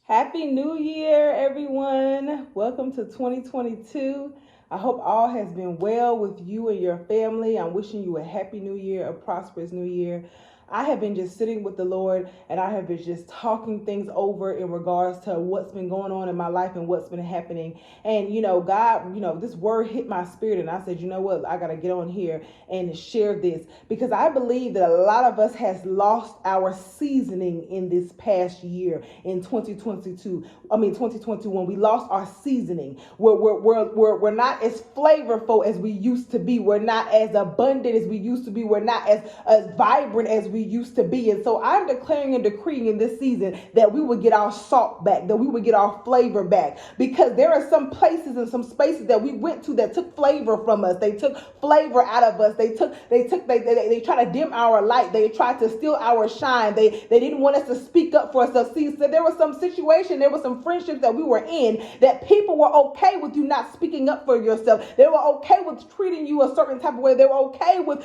Happy New Year, everyone. Welcome to 2022. I hope all has been well with you and your family. I'm wishing you a happy new year, a prosperous new year. I have been just sitting with the Lord and I have been just talking things over in regards to what's been going on in my life and what's been happening. And, God, this word hit my spirit and I said, you know what, I got to get on here and share this because I believe that a lot of us has lost our seasoning in this past year in 2021. We lost our seasoning. We're not as flavorful as we used to be. We're not as abundant as we used to be. We're not as vibrant as we used to be. And so I'm declaring and decreeing in this season that we would get our salt back, that we would get our flavor back, because there are some places and some spaces that we went to that took flavor from us. They took flavor out of us. They tried to dim our light. They tried to steal our shine. They didn't want us to speak up for ourselves. See, so there was some situation, there was some friendships that we were in that people were okay with you not speaking up for yourself. They were okay with treating you a certain type of way. They were okay with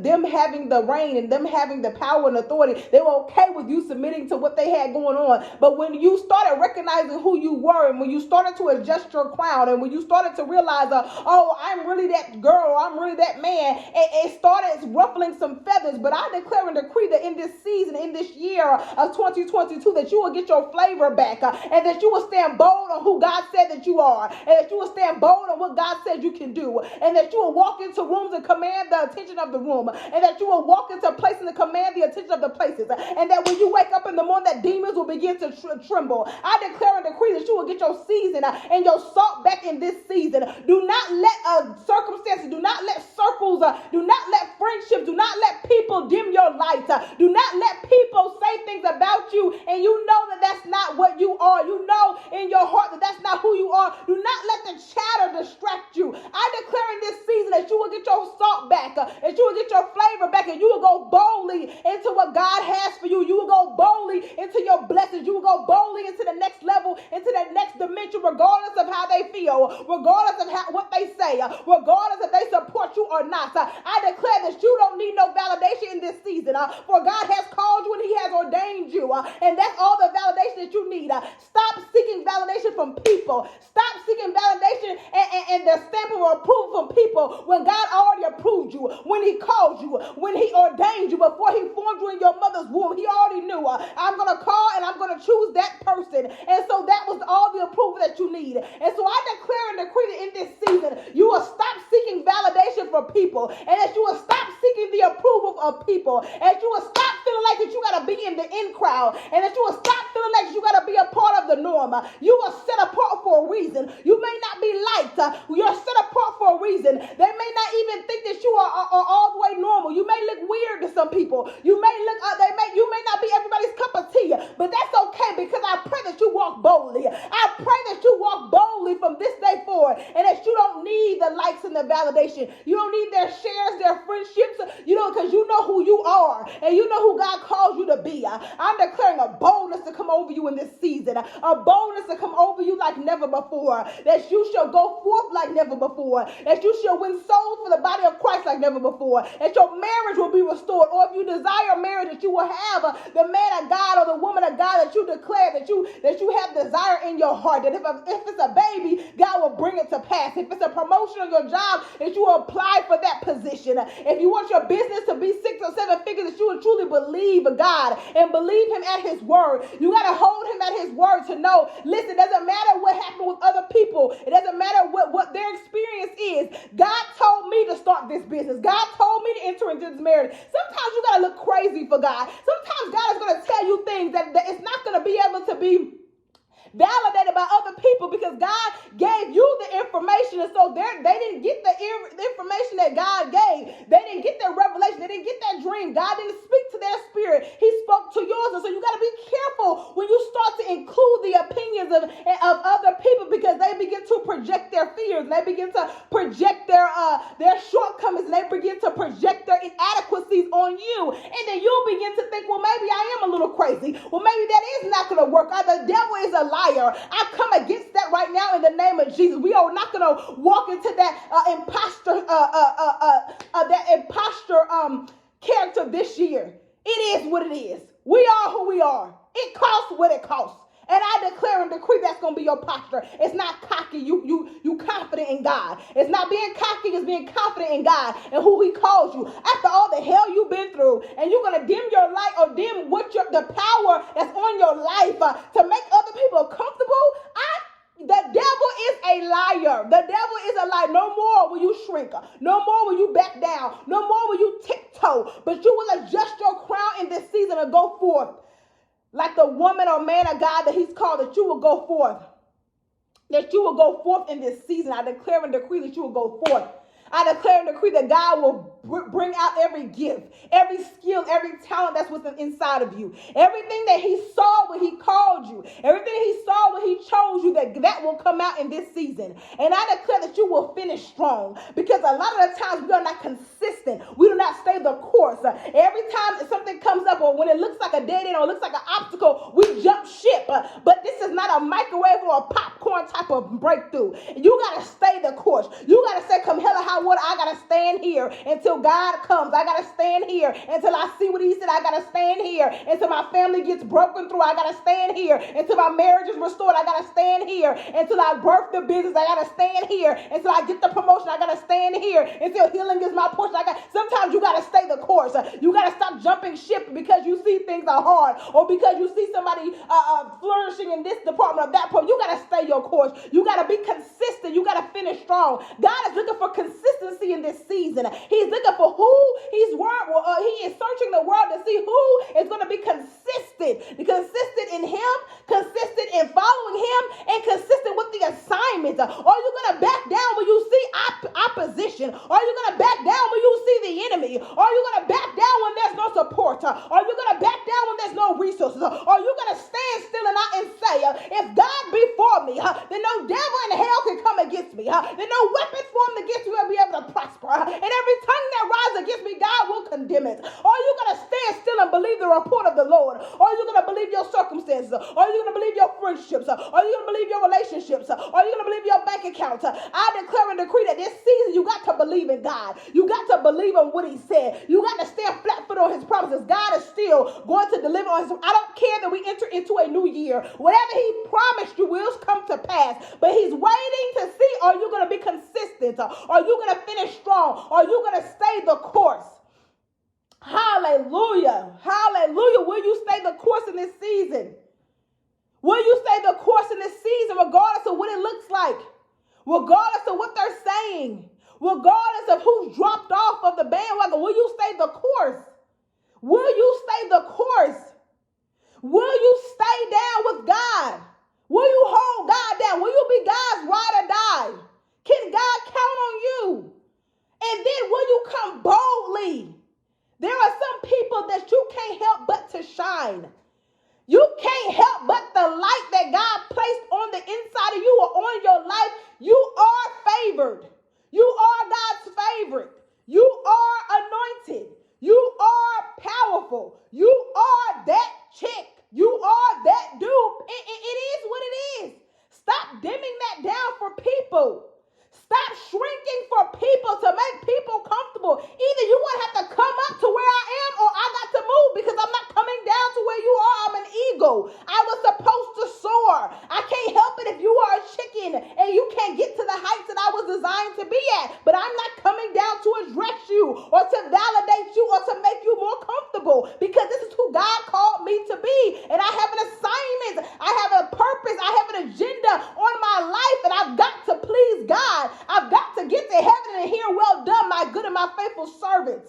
them having the reign and them having the power and authority. They were okay with you submitting to what they had going on. But when you started recognizing who you were, and when you started to adjust your crown, and when you started to realize, oh, I'm really that girl, I'm really that man, it started ruffling some feathers. But I declare and decree that in this season, in this year of 2022, that you will get your flavor back, and that you will stand bold on who God said that you are, and that you will stand bold on what God said you can do, and that you will walk into rooms and command the attention of the room, and that you will walk into places and command the attention of the places, and that when you wake up in the morning, that demons will begin to tremble. I declare and decree that you will get your season and your salt back in this season. Do not let circumstances, do not let circles, do not let friendships, do not let people dim your light. Do not let people say things about you and you know that that's not what you are. You know in your heart that that's not who you are. Do not let the chatter distract you. I declare in this season that you will get your salt back, that you will get your flavor back, and you will go boldly into what God has for you. You will go boldly into your blessings. You will go boldly into the next level, into the next dimension, regardless of how they feel, regardless of what they say, regardless if they support you or not. I declare that you don't need no validation in this season, for God has called you and He has ordained you, and that's all the validation that you need. Stop seeking validation from people. Stop seeking validation and the stamp of approval from people when God already approved you, when He called you, when He ordained you, before He formed you in your mother's womb. He already knew, I'm going to call and I'm going to choose that person. And so that was all the approval that you need. And so I declare and decree that in this season, you will stop seeking validation from people, and that you will stop seeking the approval of people, and that you will stop feeling like that you got to be in the in crowd, and that you will stop feeling like you got to be a part of the norm. You are set apart for a reason. You may not be liked. You're set apart for a reason. They may not even think that you are all the way normal. You may look weird to some people. You may not be everybody's cup of tea, but that's okay, because I pray that you walk boldly. I pray that you walk boldly from this day forward, and that you don't need the likes and the validation. You don't need their shares, their friendships, because you know who you are, and you know who God calls you to be. I'm declaring a boldness to come over you in this season, a boldness to come over you like never before, that you shall go forth like never before, that you shall win souls for the body of Christ like never before, that your marriage will be restored, or if you desire marriage, that you will have the man of God or the woman of God that you declare that you have desire in your heart, that if it's a baby, God will bring it to pass. If it's a promotion on your job, that you will apply for that position. If you want your business to be 6 or 7 figures, that you will truly believe God and believe Him at His word. You got to hold Him at His word to know, listen, it doesn't matter what happened with other people. It doesn't matter what their experience is. God told me to start this business. God told me to enter into this marriage. Sometimes you got to look crazy for God. Sometimes God is going to tell you things that it's not going to be able to be validated by other people, because God gave you the information, and so they didn't get the information that God gave. They didn't get their revelation. They didn't get that dream. God didn't speak to their spirit. He spoke to yours, and so you got to be careful when you start to include the opinions of other people, because they begin to project their fears, and they begin to project their shortcomings, and they begin to project their inadequacies on you, and then you'll begin to think, well, maybe I am a little crazy. Well, maybe that is not going to work. The devil is a liar. I come against that right now in the name of Jesus. We are not going to walk into that imposter character this year. It is what it is. We are who we are. It costs what it costs. And I declare and decree that's going to be your posture. It's not cocky. You confident in God. It's not being cocky. It's being confident in God and who he calls you. After all the hell you've been through, and you're going to dim your light or dim the power that's on your life to make other people comfortable. The devil is a liar. The devil is a liar. No more will you shrink. No more will you back down. No more will you tiptoe. But you will adjust your crown in this season and go forth. Like the woman or man of God that he's called, that you will go forth. That you will go forth in this season. I declare and decree that you will go forth. I declare and decree that God will bring out every gift, every skill, every talent that's within inside of you. Everything that he saw when he called you, everything he saw when he chose you, that will come out in this season. And I declare that you will finish strong, because a lot of the times we are not consistent. We do not stay the course. Every time something comes up, or when it looks like a dead end or it looks like an obstacle, we jump ship. But this is not a microwave or a popcorn type of breakthrough. You got to stay the course. You got to say, come hell or high water, I got to stand here until God comes. I got to stand here until I see what he said. I got to stand here until my family gets broken through. I got to stand here until my marriage is restored. I got to stand here until I birth the business. I got to stand here until I get the promotion. I got to stand here until healing is my portion. Sometimes you got to stay the course. You got to stop jumping ship because you see things are hard, or because you see somebody flourishing in this department or that part. You got to stay your course. You got to be consistent. You got to finish strong. God is looking for consistency in this season. He's looking for who he is searching the world to see who is going to be consistent in him, consistent in following him, and consistent with the assignments. Are you going to back down when you see opposition? Are you going to back down when you see the enemy? Are you going to back down when there's no support? Are you going to back down when there's no resources? Are you going to stand still and say, if God be for me, then no devil in hell can come against me. Then no weapon formed against me will be able to prosper. And every tongue that rises against me, God will condemn it. Are you going to stand still and believe the report of the Lord? Are you going to believe your circumstances? Are you going to believe your friendships? Are you going to believe your relationships? Are you going to believe your bank account? I declare and decree that this season you got to believe in God. You got to believe in what he said. You got to stand flat foot on his promises. God is still going to deliver on his. I don't care that we enter into a new year. Whatever he promised you will come to pass. But he's waiting to see, are you going to be consistent? Are you going to finish strong? Are you going to stay the course? Hallelujah. Hallelujah. Will you stay the course in this season? Will you stay the course in this season regardless of what it looks like? Regardless of what they're saying? Regardless of who's dropped off of the bandwagon? Will you stay the course? Will you stay the course? Will you stay down with God? Will you hold God down? Will you be God's ride or die? Can God count on you? And then will you come boldly? There are some people that you can't help but to shine. You can't help but the light that God placed on the inside of you or on your life. You are favored. You are God's favorite. You are anointed. You are powerful. You are that chick. You are that dude. It is what it is. Stop dimming that down for people. Stop shrinking for people to make people comfortable. Either you want to have to come up to where I am, or I got to move, because I'm not coming down to where you are. I'm an eagle. I was supposed to soar. I can't help it if you are a chicken and you can't get to the heights that I was designed to be at. But I'm not coming down to address you or to validate you or to make you more comfortable, because this is who God called me to be. And I have an assignment. I have a purpose. I have an agenda on my life, and I've got to please God. I've got to get to heaven and hear, well done, my good and my faithful servant.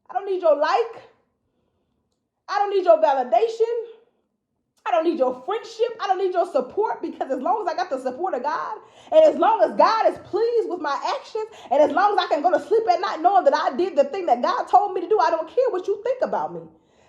I don't need your like. I don't need your validation. I don't need your friendship. I don't need your support, because as long as I got the support of God, and as long as God is pleased with my actions, and as long as I can go to sleep at night knowing that I did the thing that God told me to do, I don't care what you think about me.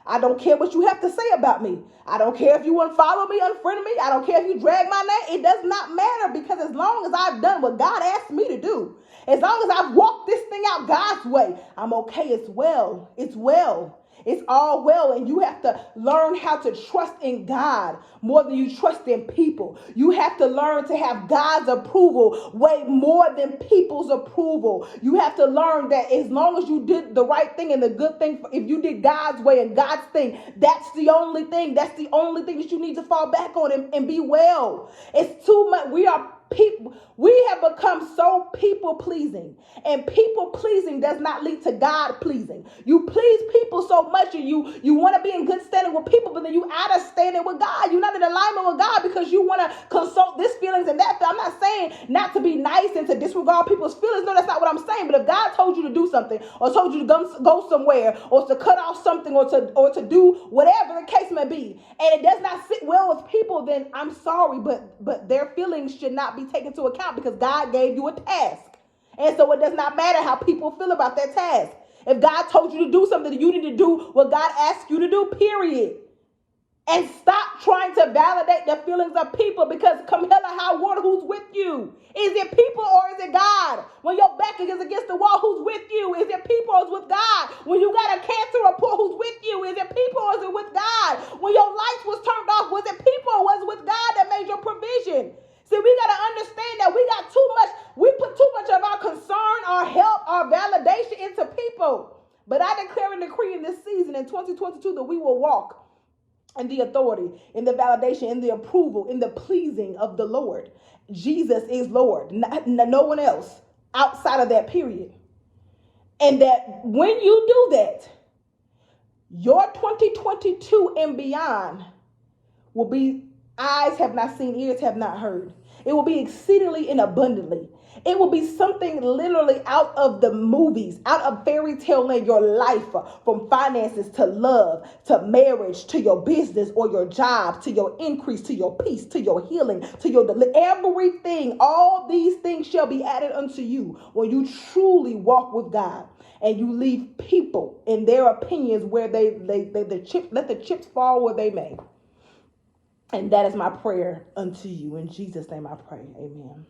I don't care what you have to say about me. I don't care if you unfollow me, unfriend me. I don't care if you drag my name. It does not matter, because as long as I've done what God asked me to do, as long as I've walked this thing out God's way, I'm okay. It's well. It's well. It's all well, and you have to learn how to trust in God more than you trust in people. You have to learn to have God's approval way more than people's approval. You have to learn that as long as you did the right thing and the good thing, if you did God's way and God's thing, that's the only thing. That's the only thing that you need to fall back on and be well. It's too much. We have become so people pleasing, and people pleasing does not lead to God pleasing. You please people so much, and you want to be in good standing with people, but then you out of standing with God. You're not in alignment with God because you want to consult this feelings and that. I'm not saying not to be nice and to disregard people's feelings. No, that's not what I'm saying. But if God told you to do something, or told you to go somewhere, or to cut off something, or to do whatever the case may be, and it does not sit well with people, then I'm sorry, but their feelings should not be taken into account, because God gave you a task. And so it does not matter how people feel about that task. If God told you to do something, you need to do what God asked you to do, period. And stop trying to validate the feelings of people, because come hell or high water, who's with you? Is it people or is it God? When your back is against the wall, who's with you? Is it people or is it with God? When you got a cancer report, who's with you? Is it people or is it with God? When your lights was turned off, was it people or was it with God that made your provision? See, we got to understand that we put too much of our concern, our help, our validation into people. But I declare and decree in this season, in 2022, that we will walk in the authority, in the validation, in the approval, in the pleasing of the Lord. Jesus is Lord, no one else outside of that, period. And that when you do that, your 2022 and beyond will be eyes have not seen, ears have not heard. It will be exceedingly and abundantly. It will be something literally out of the movies, out of fairy tale land, your life, from finances to love, to marriage, to your business or your job, to your increase, to your peace, to your healing, to your everything. All these things shall be added unto you when you truly walk with God and you leave people in their opinions where let the chips fall where they may. And that is my prayer unto you. In Jesus' name I pray. Amen.